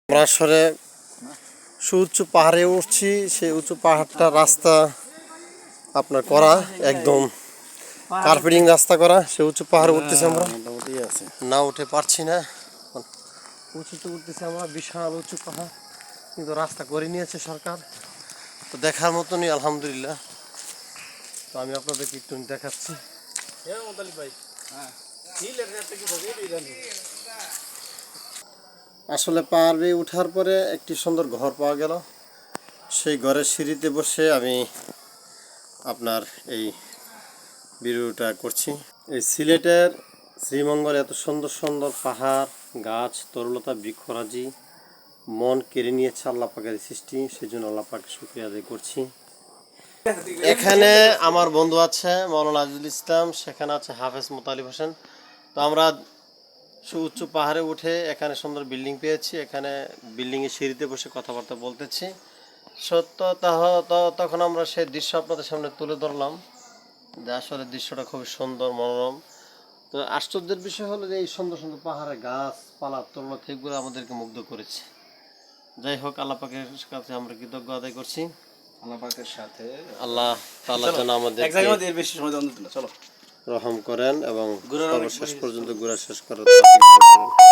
আমরা আসলে সুউচ্চ পাহাড়ে উঠছি, সেই উঁচু পাহাড়টা রাস্তা আপনার করা একদম কার্পেটিং রাস্তা করা, সে উঁচু পাহাড়ে উঠতেছি আমরা। মোটামুটি আছে, না উঠে পারছি না, উঁচুতে উঠতেছি আমরা, বিশাল উঁচু পাহাড়, কিন্তু রাস্তা করে নিয়েছে সরকার, তো দেখার মতনই আলহামদুলিল্লাহ। তো আমি আপনাদেরকে একটু দেখাচ্ছি। আসলে পাহাড় বেয়ে ওঠার পরে একটি সুন্দর ঘর পাওয়া গেল, সেই ঘরের সিঁড়িতে বসে আমি আপনার এই ভিডিওটা করছি। এই সিলেটের শ্রীমঙ্গলে এত সুন্দর সুন্দর পাহাড়, গাছ, তরুলতা, বৃক্ষরাজি মন কেড়ে নিয়েছে আল্লাহ পাকের সৃষ্টি, সেই জন্য আল্লাহ পাকের শুকরিয়া আদায় করছি। এখানে আমার বন্ধু আছে মৌলানা আজিজুল ইসলাম, সেখানে আছে হাফেজ মোতালিব হোসেন। তো আমরা উচ্চ পাহাড়ে উঠে এখানে সুন্দর বিল্ডিং পেয়েছি, এখানে বিল্ডিংয়ের সিঁড়িতে বসে কথাবার্তা বলতেছি। সত্য তখন আমরা সেই দৃশ্য আপনাদের সামনে তুলে ধরলাম, যে আসলে দৃশ্যটা খুবই সুন্দর, মনোরম। তো আশ্চর্যের বিষয় হলো যে এই সুন্দর সুন্দর পাহাড়ে গাছপালা, তরুলতা এগুলো আমাদেরকে মুগ্ধ করেছে। যাই হোক, আল্লাহ পাকের কাছে আমরা কৃতজ্ঞ আদায় করছি। আল্লাহ পাকের সাথে আল্লাহ তাআলা যেন আমাদের বেশি সময় দেওয়া না, চলো রহম করেন এবং সর্বশেষ পর্যন্ত ঘোরা শেষ করার তৌফিক দান করেন।